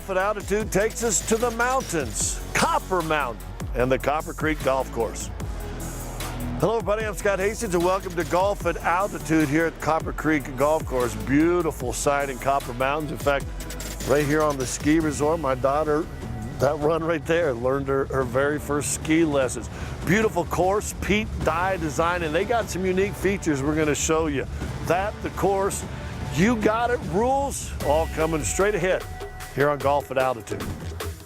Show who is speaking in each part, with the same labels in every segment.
Speaker 1: Golf at Altitude takes us to the mountains, Copper Mountain, and the Copper Creek Golf Course. Hello everybody, I'm Scott Hastings and welcome to Golf at Altitude here at Copper Creek Golf Course. Beautiful site in Copper Mountains. In fact, right here on the ski resort, my daughter, that run right there, learned her very first ski lessons. Beautiful course, Pete Dye design, and they got some unique features we're gonna show you. That, the course, you got it, rules, all coming straight ahead here on Golf at Altitude.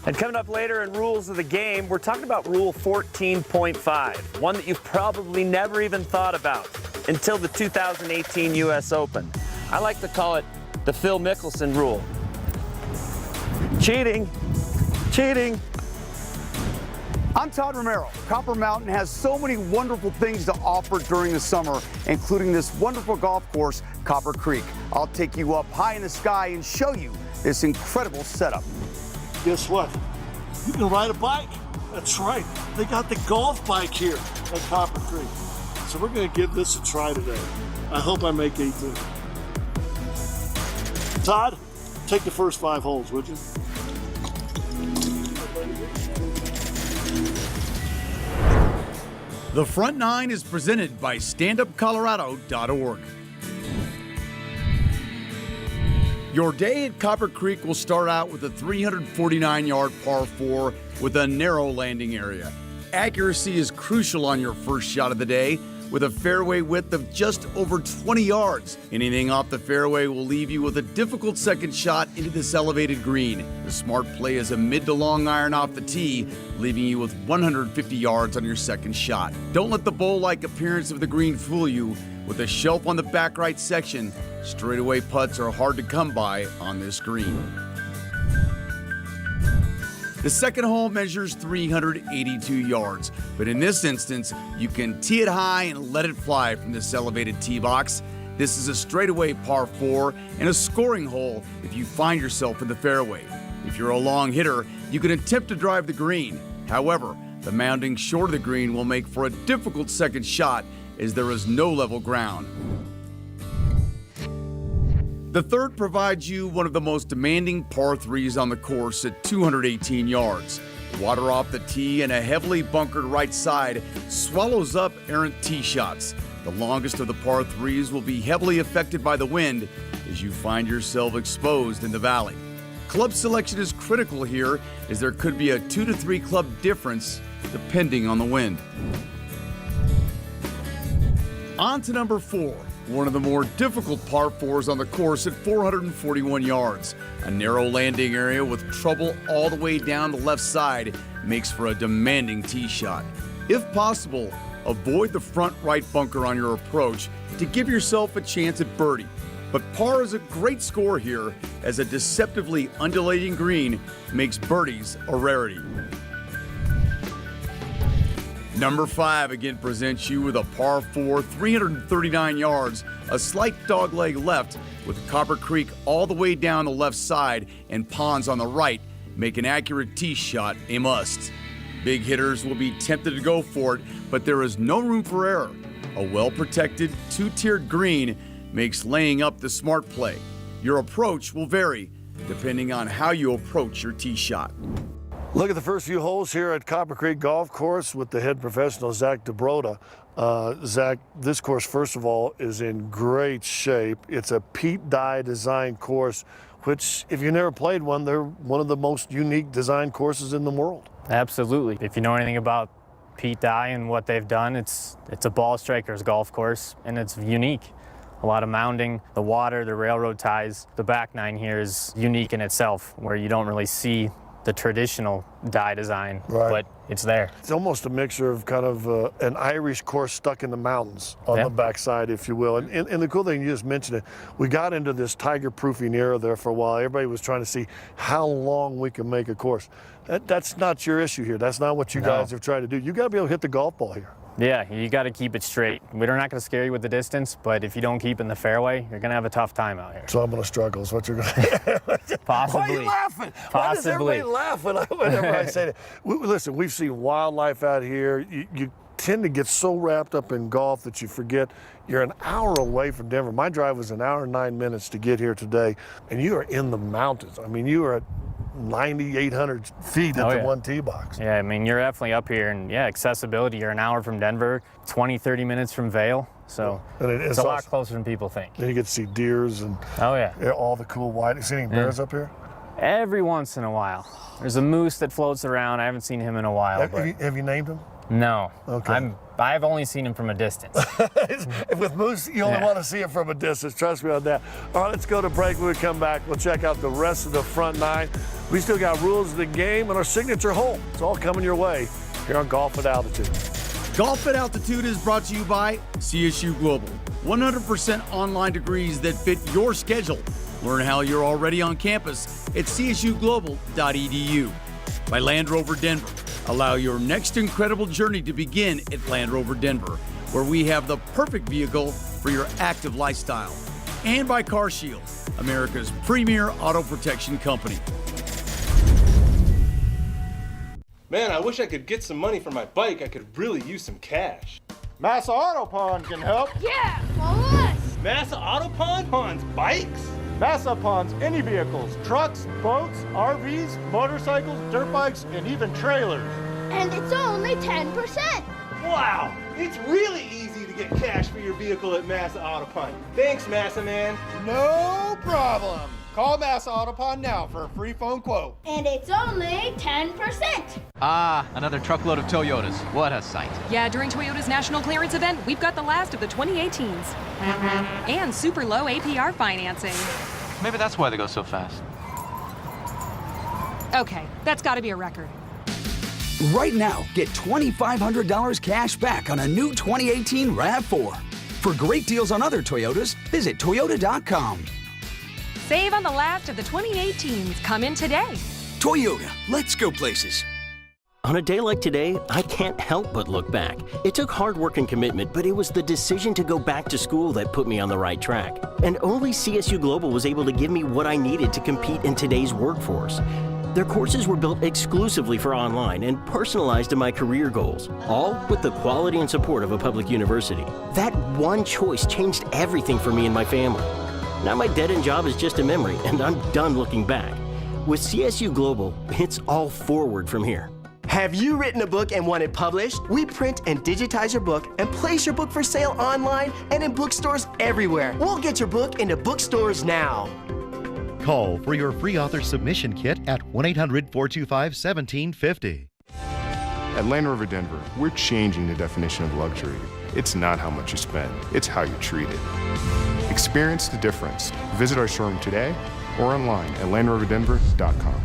Speaker 2: And coming up later in Rules of the Game, we're talking about Rule 14.5, one that you've probably never even thought about until the 2018 US Open. I like to call it the Phil Mickelson rule.
Speaker 1: Cheating, cheating.
Speaker 3: I'm Todd Romero. Copper Mountain has so many wonderful things to offer during the summer, including this wonderful golf course, Copper Creek. I'll take you up high in the sky and show you this incredible setup.
Speaker 1: Guess what? You can ride a bike. That's right. They got the golf bike here at Copper Creek. So we're going to give this a try today. I hope I make 18. Todd, take the first 5 holes, would you?
Speaker 4: The Front Nine is presented by StandUpColorado.org. Your day at Copper Creek will start out with a 349-yard par 4 with a narrow landing area. Accuracy is crucial on your first shot of the day with a fairway width of just over 20 yards. Anything off the fairway will leave you with a difficult second shot into this elevated green. The smart play is a mid to long iron off the tee, leaving you with 150 yards on your second shot. Don't let the bowl-like appearance of the green fool you. With a shelf on the back right section, straightaway putts are hard to come by on this green. The second hole measures 382 yards, but in this instance, you can tee it high and let it fly from this elevated tee box. This is a straightaway par 4 and a scoring hole if you find yourself in the fairway. If you're a long hitter, you can attempt to drive the green. However, the mounting short of the green will make for a difficult second shot as there is no level ground. The third provides you one of the most demanding par 3s on the course at 218 yards. Water off the tee and a heavily bunkered right side swallows up errant tee shots. The longest of the par 3s will be heavily affected by the wind as you find yourself exposed in the valley. Club selection is critical here as there could be a 2 to 3 club difference depending on the wind. On to number 4, one of the more difficult par 4s on the course at 441 yards. A narrow landing area with trouble all the way down the left side makes for a demanding tee shot. If possible, avoid the front right bunker on your approach to give yourself a chance at birdie. But par is a great score here as a deceptively undulating green makes birdies a rarity. Number 5 again presents you with a par 4, 339 yards, a slight dogleg left with Copper Creek all the way down the left side and ponds on the right make an accurate tee shot a must. Big hitters will be tempted to go for it, but there is no room for error. A well-protected 2-tiered green makes laying up the smart play. Your approach will vary depending on how you approach your tee shot.
Speaker 1: Look at the first few holes here at Copper Creek Golf Course with the head professional, Zach DeBroda. Zach, this course, first of all, is in great shape. It's a Pete Dye design course, which, if you never played one, they're one of the most unique design courses in the world.
Speaker 5: Absolutely. If you know anything about Pete Dye and what they've done, it's a ball striker's golf course, and it's unique. A lot of mounding, the water, the railroad ties. The back nine here is unique in itself, where you don't really see the traditional Dye design,
Speaker 1: right,
Speaker 5: but it's there.
Speaker 1: It's almost a mixture of kind of an Irish course stuck in the mountains on the backside, if you will. And the cool thing, you just mentioned it, we got into this tiger-proofing era there for a while. Everybody was trying to see how long we can make a course. That's not your issue here. That's not what you guys have tried to do. You got to be able to hit the golf ball here.
Speaker 5: Yeah, you got to keep it straight. We're not going to scare you with the distance, but if you don't keep in the fairway, you're going to have a tough time out here.
Speaker 1: So I'm going to struggle is what you're going to
Speaker 5: Possibly.
Speaker 1: Why are you laughing?
Speaker 5: Possibly.
Speaker 1: Why does everybody laugh whenever I say that? Listen, we've seen wildlife out here. You tend to get so wrapped up in golf that you forget you're an hour away from Denver. My drive was an hour and 9 minutes to get here today, and you are in the mountains. I mean, you are at 9,800 feet at the one tee box.
Speaker 5: Yeah, I mean, you're definitely up here, and yeah, accessibility, you're an hour from Denver, 20, 30 minutes from Vail, so it's a lot closer than people think.
Speaker 1: And you get to see deers and all the cool white. You see any bears up here?
Speaker 5: Every once in a while. There's a moose that floats around. I haven't seen him in a while.
Speaker 1: Have you named him?
Speaker 5: No.
Speaker 1: Okay.
Speaker 5: I've only seen him from a distance.
Speaker 1: With moose, you only want to see him from a distance. Trust me on that. All right, let's go to break. When we come back, we'll check out the rest of the front nine. We still got rules of the game and our signature hole. It's all coming your way here on Golf at Altitude.
Speaker 4: Golf at Altitude is brought to you by CSU Global. 100% online degrees that fit your schedule. Learn how you're already on campus at csuglobal.edu. By Land Rover Denver. Allow your next incredible journey to begin at Land Rover Denver, where we have the perfect vehicle for your active lifestyle. And by Car Shield, America's premier auto protection company.
Speaker 6: Man, I wish I could get some money for my bike. I could really use some cash.
Speaker 7: Massa Auto Pawn can help.
Speaker 8: Yeah, follow us.
Speaker 6: Massa Auto Pawn pawns bikes?
Speaker 7: Massa pawns any vehicles, trucks, boats, RVs, motorcycles, dirt bikes, and even trailers.
Speaker 8: And it's only 10%.
Speaker 6: Wow, it's really easy to get cash for your vehicle at Massa Auto Pawn. Thanks, Massa Man.
Speaker 7: No problem. Call Massa Auto Pawn now for a free phone quote.
Speaker 8: And it's only 10%.
Speaker 9: Ah, another truckload of Toyotas. What a sight.
Speaker 10: Yeah, during Toyota's national clearance event, we've got the last of the 2018s. And super low APR financing.
Speaker 9: Maybe that's why they go so fast.
Speaker 10: Okay, that's got to be a record.
Speaker 11: Right now, get $2,500 cash back on a new 2018 RAV4. For great deals on other Toyotas, visit Toyota.com.
Speaker 10: Save on the last of the 2018s. Come in today.
Speaker 11: Toyota, let's go places.
Speaker 12: On a day like today, I can't help but look back. It took hard work and commitment, but it was the decision to go back to school that put me on the right track. And only CSU Global was able to give me what I needed to compete in today's workforce. Their courses were built exclusively for online and personalized to my career goals, all with the quality and support of a public university. That one choice changed everything for me and my family. Now my dead-end job is just a memory, and I'm done looking back. With CSU Global, it's all forward from here.
Speaker 13: Have you written a book and want it published? We print and digitize your book and place your book for sale online and in bookstores everywhere. We'll get your book into bookstores now.
Speaker 14: Call for your free author submission kit at 1-800-425-1750.
Speaker 15: At Land Rover Denver, we're changing the definition of luxury. It's not how much you spend, it's how you treat it. Experience the difference. Visit our showroom today or online at LandRoverDenver.com.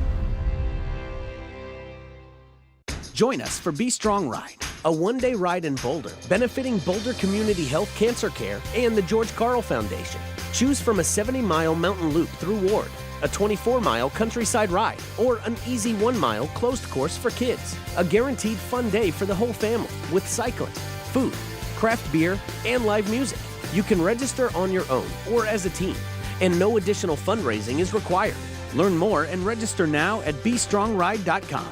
Speaker 16: Join us for Be Strong Ride, a one-day ride in Boulder, benefiting Boulder Community Health Cancer Care and the George Carl Foundation. Choose from a 70-mile mountain loop through Ward, a 24-mile countryside ride, or an easy 1-mile closed course for kids. A guaranteed fun day for the whole family with cycling, food, craft beer, and live music. You can register on your own or as a team, and no additional fundraising is required. Learn more and register now at BeStrongRide.com.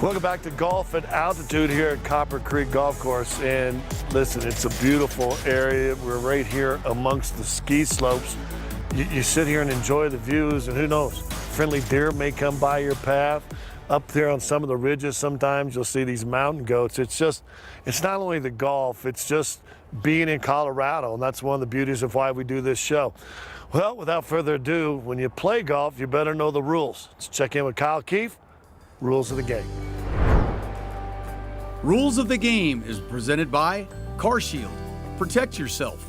Speaker 1: Welcome back to Golf at Altitude here at Copper Creek Golf Course. And listen, it's a beautiful area. We're right here amongst the ski slopes. You sit here and enjoy the views, and who knows, friendly deer may come by your path. Up there on some of the ridges, sometimes you'll see these mountain goats. It's not only the golf, it's just being in Colorado, and that's one of the beauties of why we do this show. Well, without further ado, when you play golf, you better know the rules. Let's check in with Kyle Keefe. Rules of the game.
Speaker 4: Rules of the Game is presented by Car Shield. Protect yourself.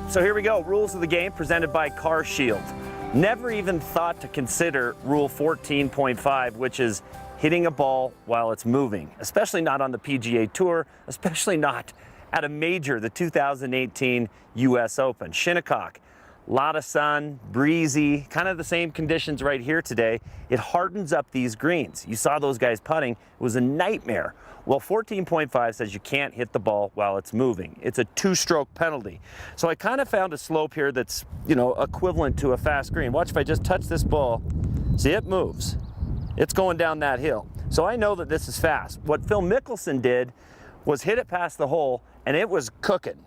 Speaker 2: So here we go. Rules of the game presented by Car Shield. Never even thought to consider Rule 14.5, which is hitting a ball while it's moving, especially not on the PGA Tour, especially not at a major, the 2018 US Open. Shinnecock. A lot of sun, breezy, kind of the same conditions right here today. It hardens up these greens. You saw those guys putting. It was a nightmare. Well, 14.5 says you can't hit the ball while it's moving. It's a 2-stroke penalty. So I kind of found a slope here that's, equivalent to a fast green. Watch if I just touch this ball. See, it moves. It's going down that hill. So I know that this is fast. What Phil Mickelson did was hit it past the hole, and it was cooking.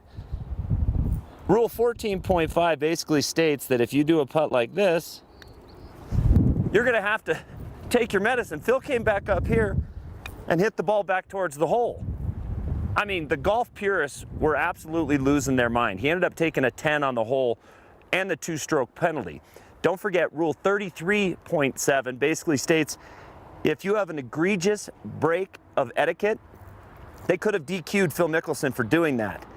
Speaker 2: Rule 14.5 basically states that if you do a putt like this, you're gonna have to take your medicine. Phil came back up here and hit the ball back towards the hole. I mean, the golf purists were absolutely losing their mind. He ended up taking a 10 on the hole and the 2-stroke penalty. Don't forget, Rule 33.7 basically states if you have an egregious break of etiquette, they could have DQ'd Phil Mickelson for doing that.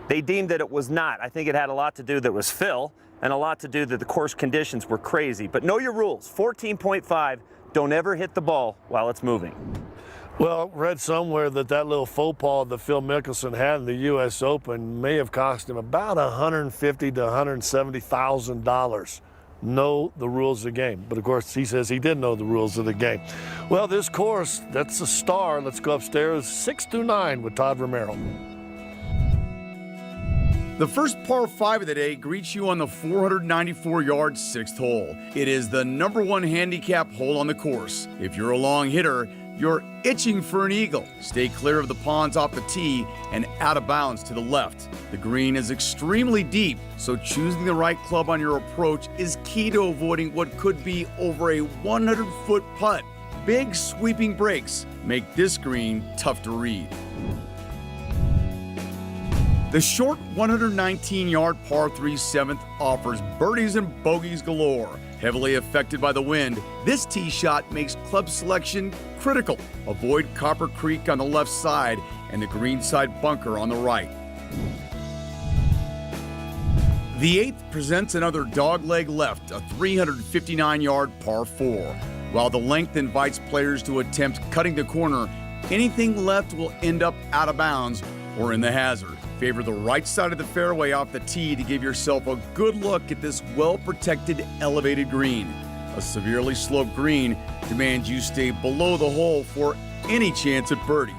Speaker 2: They deemed that it was not. I think it had a lot to do that it was Phil and a lot to do that the course conditions were crazy. But know your rules. 14.5, don't ever hit the ball while it's moving.
Speaker 1: Well, read somewhere that little faux pas that Phil Mickelson had in the U.S. Open may have cost him about $150,000 to $170,000. Know the rules of the game. But of course, he says he did know the rules of the game. Well, this course, that's a star. Let's go upstairs, 6 through 9 with Todd Romero.
Speaker 4: The first par 5 of the day greets you on the 494-yard 6th hole. It is the #1 handicap hole on the course. If you're a long hitter, you're itching for an eagle. Stay clear of the ponds off the tee and out of bounds to the left. The green is extremely deep, so choosing the right club on your approach is key to avoiding what could be over a 100-foot putt. Big sweeping breaks make this green tough to read. The short 119-yard par 3 7th offers birdies and bogeys galore. Heavily affected by the wind, this tee shot makes club selection critical. Avoid Copper Creek on the left side and the greenside bunker on the right. The 8th presents another dogleg left, a 359-yard par 4. While the length invites players to attempt cutting the corner, anything left will end up out of bounds or in the hazard. Favor the right side of the fairway off the tee to give yourself a good look at this well-protected, elevated green. A severely sloped green demands you stay below the hole for any chance at birdie.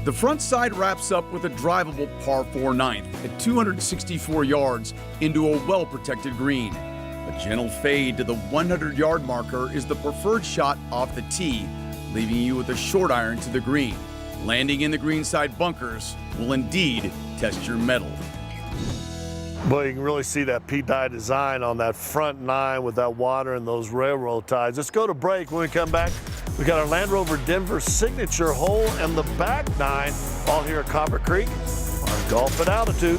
Speaker 4: The front side wraps up with a drivable par 4 9th at 264 yards into a well-protected green. A gentle fade to the 100-yard marker is the preferred shot off the tee, leaving you with a short iron to the green. Landing in the greenside bunkers will indeed test your mettle.
Speaker 1: Boy, you can really see that Pete Dye design on that front 9 with that water and those railroad ties. Let's go to break. When we come back, we got our Land Rover Denver signature hole and the back 9 all here at Copper Creek on Golf at Altitude.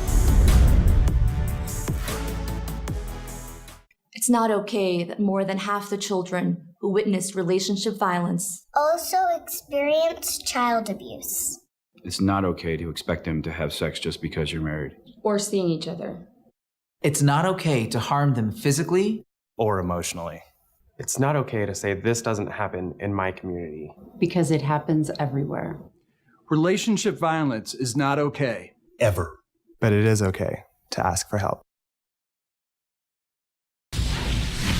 Speaker 17: It's not okay that more than half the children who witness relationship violence
Speaker 8: Also experience child abuse.
Speaker 18: It's not okay to expect them to have sex just because you're married.
Speaker 17: or seeing each other.
Speaker 19: It's not okay to harm them physically
Speaker 20: or emotionally. It's not okay to say this doesn't happen in my community.
Speaker 21: Because it happens everywhere.
Speaker 22: Relationship violence is not okay.
Speaker 20: Ever. But it is okay to ask for help.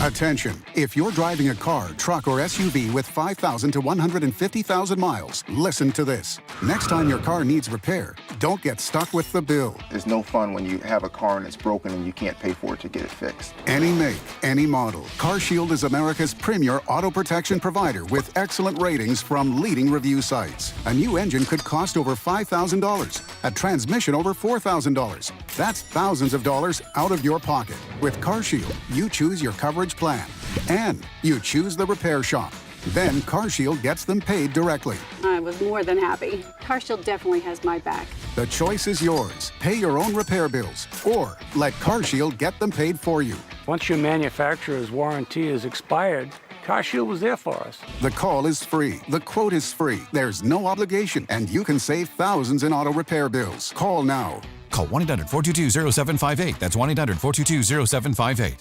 Speaker 23: Attention, if you're driving a car, truck, or SUV with 5,000 to 150,000 miles, listen to this. Next time your car needs repair, don't get stuck with the bill.
Speaker 24: There's no fun when you have a car and it's broken and you can't pay for it to get it fixed.
Speaker 23: Any make, any model. CarShield is America's premier auto protection provider with excellent ratings from leading review sites. A new engine could cost over $5,000. A transmission over $4,000. That's thousands of dollars out of your pocket. With CarShield, you choose your coverage plan, and you choose the repair shop. Then CarShield gets them paid directly.
Speaker 25: I was more than happy. CarShield definitely has my back.
Speaker 23: The choice is yours. Pay your own repair bills, or let CarShield get them paid for you.
Speaker 26: Once your manufacturer's warranty is expired, CarShield was there for us.
Speaker 23: The call is free. The quote is free. There's no obligation, and you can save thousands in auto repair bills. Call now.
Speaker 27: Call 1-800-422-0758. That's 1-800-422-0758.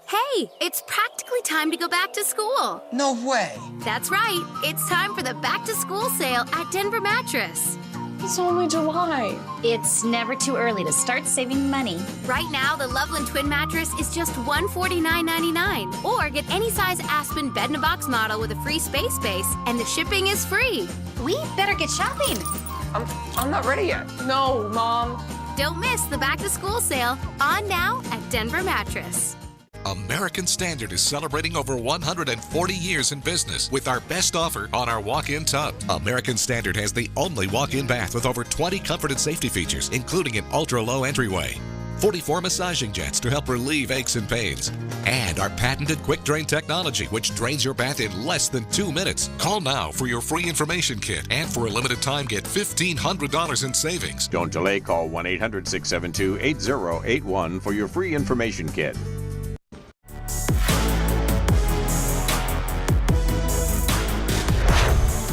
Speaker 28: Hey, it's practically time to go back to school.
Speaker 29: No way.
Speaker 28: That's right. It's time for the back to school sale at Denver Mattress.
Speaker 29: It's only July.
Speaker 28: It's never too early to start saving money. Right now, the Loveland Twin Mattress is just $149.99. Or get any size Aspen bed-in-a-box model with a free space base, and the shipping is free. We better get shopping.
Speaker 29: I'm not ready yet. No, Mom.
Speaker 28: Don't miss the back to school sale on now at Denver Mattress.
Speaker 3: American Standard is celebrating over 140 years in business with our best offer on our walk-in tub. American Standard has the only walk-in bath with over 20 comfort and safety features, including an ultra-low entryway, 44 massaging jets to help relieve aches and pains, and our patented quick drain technology, which drains your bath in less than 2 minutes. Call now for your free information kit, and for a limited time, get $1,500 in savings.
Speaker 5: Don't delay. Call 1-800-672-8081 for your free information kit.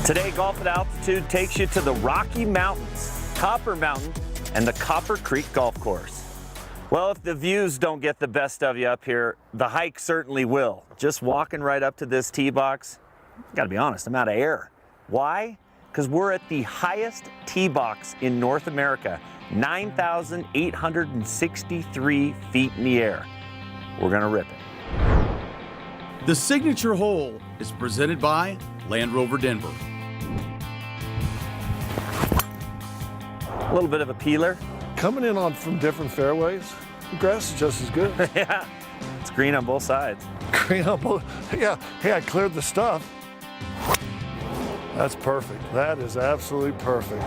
Speaker 2: Today, Golf at Altitude takes you to the Rocky Mountains, Copper Mountain, and the Copper Creek Golf Course. Well, if the views don't get the best of you up here, the hike certainly will. Just walking right up to this tee box, gotta be honest, I'm out of air. Why? Because we're at the highest tee box in North America, 9,863 feet in the air. We're gonna rip it.
Speaker 4: The signature hole is presented by Land Rover Denver.
Speaker 2: A little bit of a peeler.
Speaker 1: Coming in on from different fairways, the grass is just as good.
Speaker 2: Yeah, it's green on both sides.
Speaker 1: Green on both, yeah. Hey, I cleared the stuff. That's perfect. That is absolutely perfect.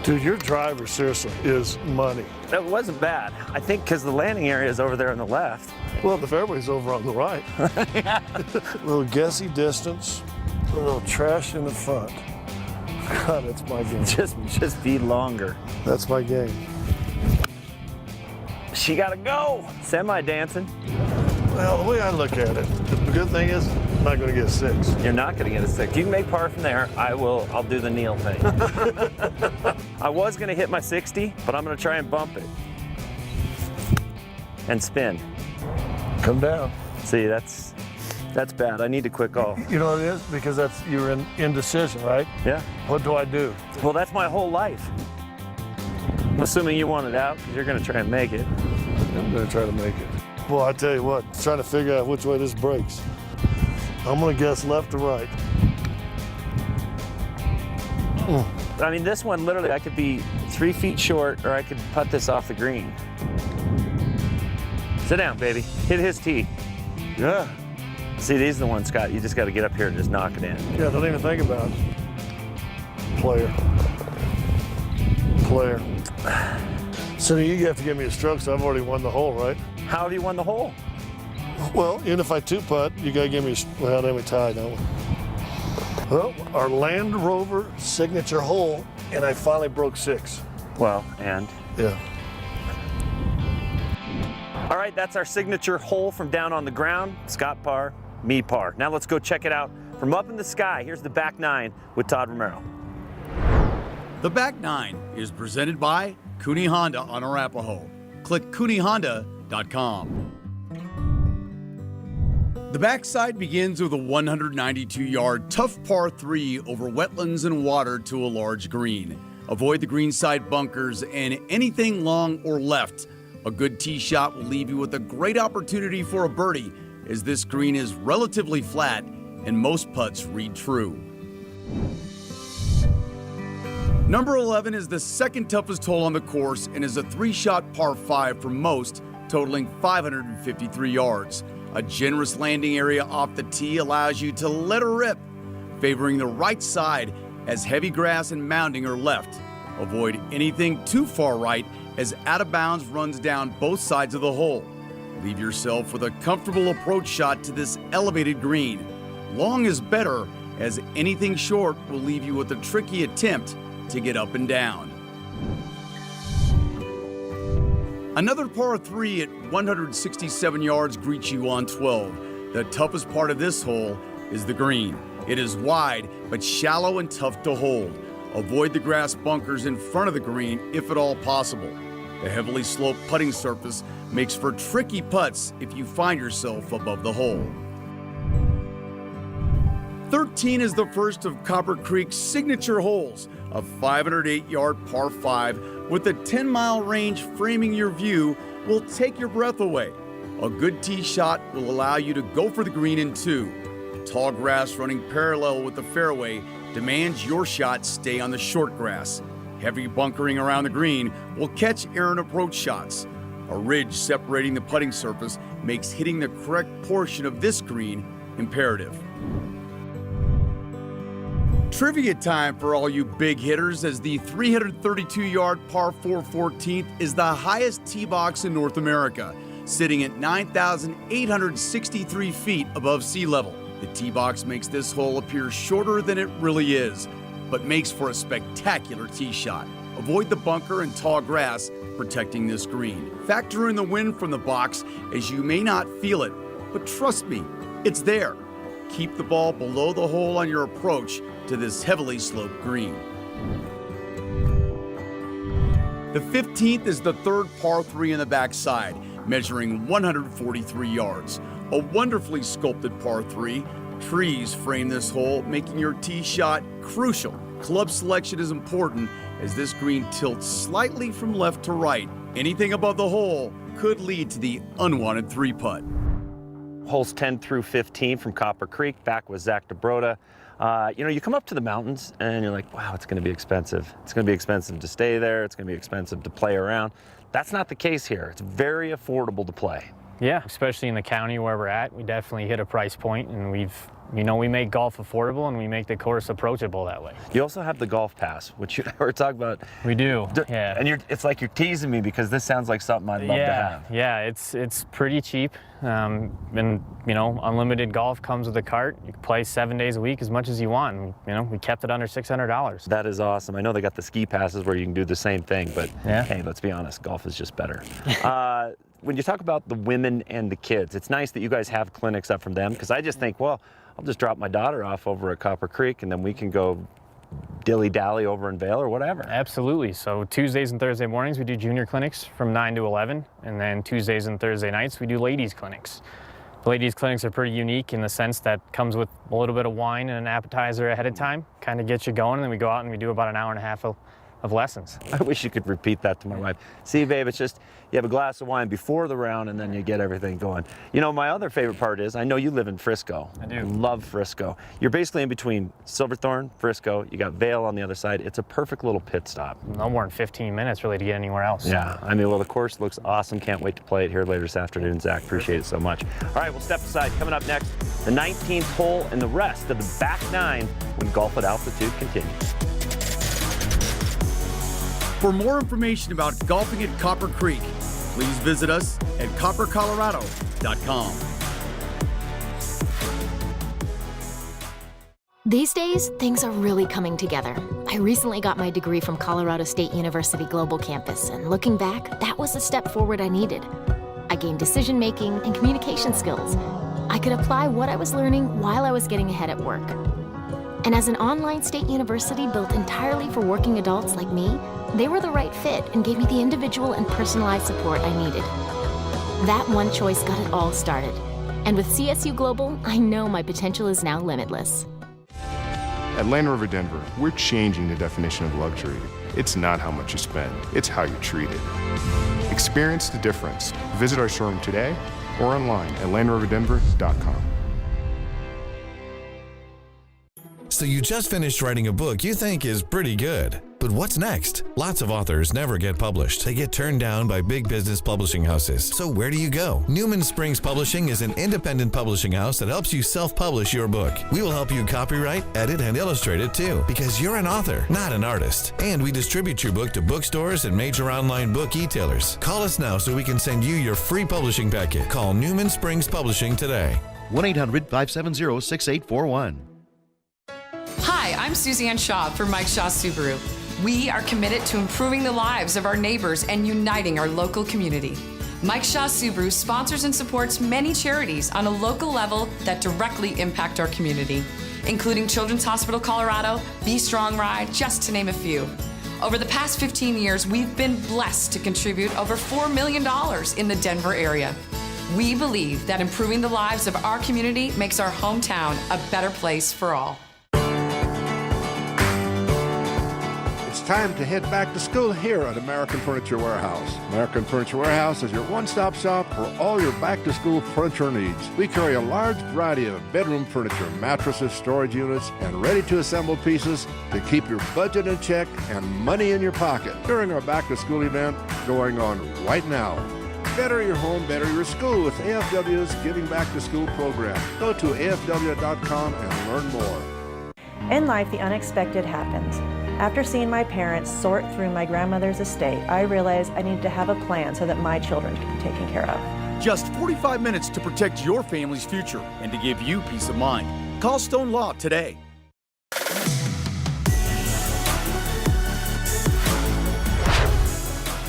Speaker 1: Dude, your driver, seriously, is money.
Speaker 2: That wasn't bad. I think because the landing area is over there on the left.
Speaker 1: Well, the fairway's over on the right. A little guessy distance, a little trash in the front. God, that's my game.
Speaker 2: Just be longer.
Speaker 1: That's my game.
Speaker 2: She gotta go. Semi-dancing.
Speaker 1: Well, the way I look at it, the good thing is I'm not gonna get a 6.
Speaker 2: You're not gonna get a 6. You can make par from there. I'll do the kneel thing. I was gonna hit my 60, but I'm gonna try and bump it. And spin.
Speaker 1: Come down.
Speaker 2: See, that's bad. I need to quit golf.
Speaker 1: You know what it is? Because you're in indecision, right?
Speaker 2: Yeah.
Speaker 1: What do I do?
Speaker 2: Well, that's my whole life. I'm assuming you want it out because you're going to try and make it.
Speaker 1: I'm going to try to make it. Well, I tell you what, trying to figure out which way this breaks. I'm going to guess left or right.
Speaker 2: I mean, this one, literally, I could be 3 feet short, or I could putt this off the green. Sit down, baby. Hit his tee.
Speaker 1: Yeah.
Speaker 2: See, these are the ones, Scott. You just got to get up here and just knock it in.
Speaker 1: Yeah, don't even think about it. Player. So you have to give me a stroke, so I've already won the hole, right?
Speaker 2: How have you won the hole?
Speaker 1: Well, even if I 2-putt, you got to give me, well, then we tie, don't we? Well, our Land Rover signature hole, and I finally broke 6.
Speaker 2: Well, and?
Speaker 1: Yeah.
Speaker 2: All right, that's our signature hole from down on the ground. Scott par, me par. Now let's go check it out from up in the sky. Here's the back 9 with Todd Romero.
Speaker 4: The back 9 is presented by Cooney Honda on Arapahoe. Click CooneyHonda.com. The backside begins with a 192-yard tough par 3 over wetlands and water to a large green. Avoid the greenside bunkers and anything long or left. A good tee shot will leave you with a great opportunity for a birdie, as this green is relatively flat and most putts read true. Number 11 is the second toughest hole on the course and is a 3-shot par 5 for most, totaling 553 yards. A generous landing area off the tee allows you to let her rip, favoring the right side as heavy grass and mounding are left. Avoid anything too far right as out of bounds runs down both sides of the hole. Leave yourself with a comfortable approach shot to this elevated green. Long is better, as anything short will leave you with a tricky attempt to get up and down. Another par 3 at 167 yards greets you on 12. The toughest part of this hole is the green. It is wide, but shallow and tough to hold. Avoid the grass bunkers in front of the green if at all possible. The heavily sloped putting surface makes for tricky putts if you find yourself above the hole. 13 is the first of Copper Creek's signature holes, a 508-yard par 5 with a 10-mile range framing your view will take your breath away. A good tee shot will allow you to go for the green in 2. Tall grass running parallel with the fairway demands your shot stay on the short grass. Heavy bunkering around the green will catch errant approach shots. A ridge separating the putting surface makes hitting the correct portion of this green imperative. Trivia time for all you big hitters, as the 332-yard par 4 14th is the highest tee box in North America, sitting at 9,863 feet above sea level. The tee box makes this hole appear shorter than it really is, but makes for a spectacular tee shot. Avoid the bunker and tall grass protecting this green. Factor in the wind from the box, as you may not feel it, but trust me, it's there. Keep the ball below the hole on your approach to this heavily sloped green. The 15th is the third par 3 in the backside, measuring 143 yards. A wonderfully sculpted par 3. Trees frame this hole, making your tee shot crucial. Club selection is important, as this green tilts slightly from left to right. Anything above the hole could lead to the unwanted 3-putt.
Speaker 2: Holes 10 through 15 from Copper Creek, back with Zach DeBroda. You come up to the mountains and you're like, wow, it's going to be expensive. It's going to be expensive to stay there. It's going to be expensive to play around. That's not the case here. It's very affordable to play.
Speaker 6: Yeah, especially in the county where we're at, we definitely hit a price point, and we make golf affordable and we make the course approachable that way.
Speaker 2: You also have the golf pass, which you and I were talking about.
Speaker 6: We do, yeah.
Speaker 2: And it's like you're teasing me because this sounds like something I'd love to have.
Speaker 6: Yeah, it's pretty cheap. And unlimited golf comes with a cart. You can play 7 days a week as much as you want. And, we kept it under $600.
Speaker 2: That is awesome. I know they got the ski passes where you can do the same thing, but hey, let's be honest, golf is just better. When you talk about the women and the kids, it's nice that you guys have clinics up from them, because I just think, well, I'll just drop my daughter off over at Copper Creek and then we can go dilly-dally over in Vail or whatever.
Speaker 6: Absolutely. So Tuesdays and Thursday mornings we do junior clinics from 9 to 11, and then Tuesdays and Thursday nights we do ladies clinics. The ladies clinics are pretty unique in the sense that comes with a little bit of wine and an appetizer ahead of time, kind of gets you going, and then we go out and we do about an hour and a half of lessons.
Speaker 2: I wish you could repeat that to my wife. See, babe, it's just you have a glass of wine before the round and then you get everything going. My other favorite part is, I know you live in Frisco.
Speaker 6: I do.
Speaker 2: I love Frisco. You're basically in between Silverthorne, Frisco. You got Vail on the other side. It's a perfect little pit stop.
Speaker 6: No more than 15 minutes really to get anywhere else.
Speaker 2: Yeah, the course looks awesome. Can't wait to play it here later this afternoon. Zach, appreciate it so much. All right, we'll step aside. Coming up next, the 19th hole and the rest of the back 9 when Golf at Altitude continues.
Speaker 4: For more information about golfing at Copper Creek, please visit us at coppercolorado.com.
Speaker 7: These days, things are really coming together. I recently got my degree from Colorado State University Global Campus, and looking back, that was the step forward I needed. I gained decision-making and communication skills. I could apply what I was learning while I was getting ahead at work. And as an online state university built entirely for working adults like me, they were the right fit and gave me the individual and personalized support I needed. That one choice got it all started. And with CSU Global, I know my potential is now limitless.
Speaker 9: At Land Rover Denver, we're changing the definition of luxury. It's not how much you spend, it's how you're treated. Experience the difference. Visit our showroom today or online at LandRoverDenver.com.
Speaker 27: So you just finished writing a book you think is pretty good. But what's next? Lots of authors never get published. They get turned down by big business publishing houses. So where do you go? Newman Springs Publishing is an independent publishing house that helps you self-publish your book. We will help you copyright, edit, and illustrate it too, because you're an author, not an artist. And we distribute your book to bookstores and major online book e-tailers. Call us now so we can send you your free publishing packet. Call Newman Springs Publishing today.
Speaker 10: 1-800-570-6841.
Speaker 29: Hi, I'm Suzanne Shaw for Mike Shaw Subaru. We are committed to improving the lives of our neighbors and uniting our local community. Mike Shaw Subaru sponsors and supports many charities on a local level that directly impact our community, including Children's Hospital Colorado, Be Strong Ride, just to name a few. Over the past 15 years, we've been blessed to contribute over $4 million in the Denver area. We believe that improving the lives of our community makes our hometown a better place for all.
Speaker 11: It's time to head back to school here at American Furniture Warehouse. American Furniture Warehouse is your one-stop shop for all your back-to-school furniture needs. We carry a large variety of bedroom furniture, mattresses, storage units, and ready-to-assemble pieces to keep your budget in check and money in your pocket during our back-to-school event going on right now. Better your home, better your school with AFW's Giving Back to School program. Go to afw.com and learn more.
Speaker 8: In life, the unexpected happens. After seeing my parents sort through my grandmother's estate, I realized I needed to have a plan so that my children can be taken care of.
Speaker 4: Just 45 minutes to protect your family's future and to give you peace of mind. Call Stone Law today.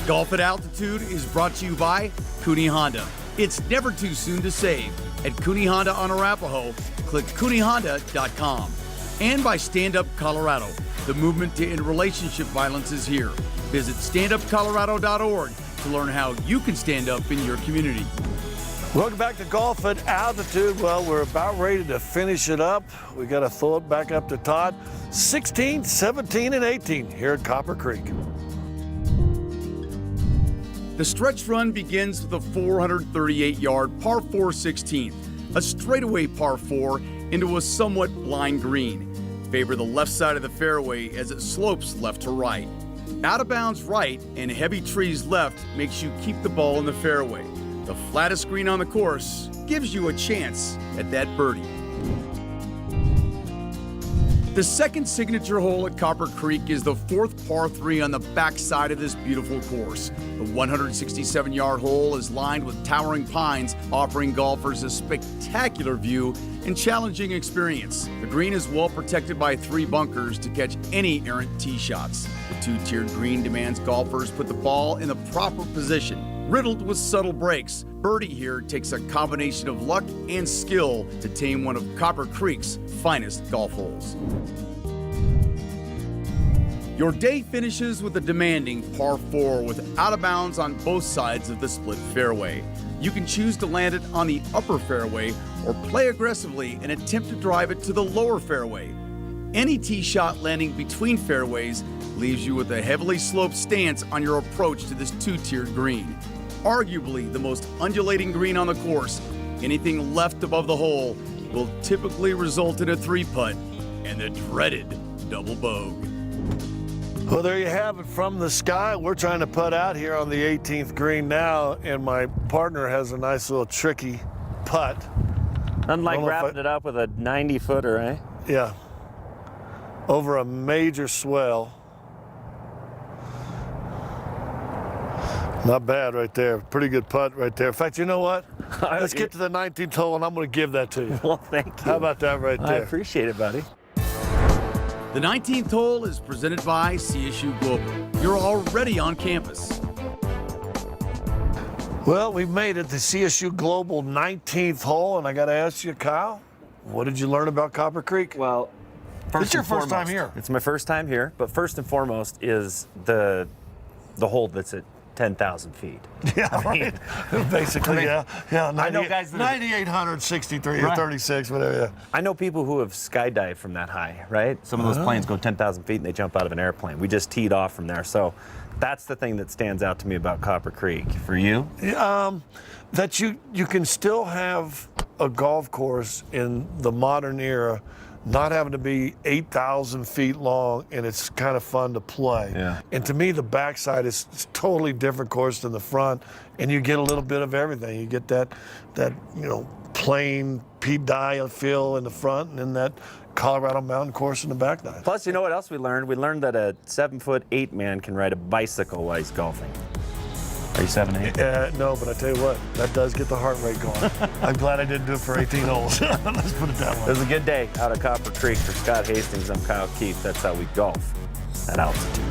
Speaker 4: Golf at Altitude is brought to you by Cooney Honda. It's never too soon to save. At Cooney Honda on Arapahoe, click CooneyHonda.com. And by Stand Up Colorado. The movement to end relationship violence is here. Visit standupcolorado.org to learn how you can stand up in your community.
Speaker 1: Welcome back to Golf at Altitude. Well, we're about ready to finish it up. We got to throw it back up to Todd. 16, 17, and 18 here at Copper Creek.
Speaker 4: The stretch run begins with a 438-yard par 4 16th, a straightaway par 4 into a somewhat blind green. Favor the left side of the fairway as it slopes left to right. Out of bounds right and heavy trees left makes you keep the ball in the fairway. The flattest green on the course gives you a chance at that birdie. The second signature hole at Copper Creek is the fourth par 3 on the backside of this beautiful course. The 167-yard hole is lined with towering pines, offering golfers a spectacular view and challenging experience. The green is well protected by 3 bunkers to catch any errant tee shots. The 2-tiered green demands golfers put the ball in the proper position. Riddled with subtle breaks, birdie here takes a combination of luck and skill to tame one of Copper Creek's finest golf holes. Your day finishes with a demanding par 4 with out of bounds on both sides of the split fairway. You can choose to land it on the upper fairway or play aggressively and attempt to drive it to the lower fairway. Any tee shot landing between fairways leaves you with a heavily sloped stance on your approach to this 2-tiered green. Arguably the most undulating green on the course, anything left above the hole will typically result in a 3-putt and the dreaded double bogey.
Speaker 1: Well, there you have it from the sky. We're trying to putt out here on the 18th green now, and my partner has a nice little tricky putt.
Speaker 2: Unlike wrapping it up with a 90-footer, eh?
Speaker 1: Yeah. Over a major swell. Not bad right there. Pretty good putt right there. In fact, you know what? Let's get to the 19th hole, and I'm going to give that to you.
Speaker 2: Well, thank you.
Speaker 1: How about that right there?
Speaker 2: I appreciate it, buddy.
Speaker 4: The 19th hole is presented by CSU Global. You're already on campus.
Speaker 1: Well, we've made it the CSU Global 19th hole, and I got to ask you, Kyle, what did you learn about Copper Creek?
Speaker 2: Well,
Speaker 1: it's your first time here.
Speaker 2: It's my first time here, but first and foremost is the hole that's at 10,000 feet.
Speaker 1: Yeah, right. Basically, yeah.
Speaker 2: I know guys that
Speaker 1: 9,863 or 36, whatever. Yeah.
Speaker 2: I know people who have skydived from that high, right? Some of those planes go 10,000 feet and they jump out of an airplane. We just teed off from there. So that's the thing that stands out to me about Copper Creek. For you?
Speaker 1: That you can still have a golf course in the modern era, not having to be 8,000 feet long, and it's kind of fun to play.
Speaker 2: Yeah.
Speaker 1: And to me, the backside is totally different course than the front, and you get a little bit of everything. You get that plain Pete Dye feel in the front, and then that Colorado mountain course in the back nine.
Speaker 2: Plus, you know what else we learned? We learned that a 7'8" man can ride a bicycle while he's golfing. Are you 7'8"?
Speaker 1: No, but I tell you what, that does get the heart rate going. I'm glad I didn't do it for 18 holes. Let's put it that way.
Speaker 2: It was a good day out of Copper Creek. For Scott Hastings, I'm Kyle Keefe. That's how we golf at altitude.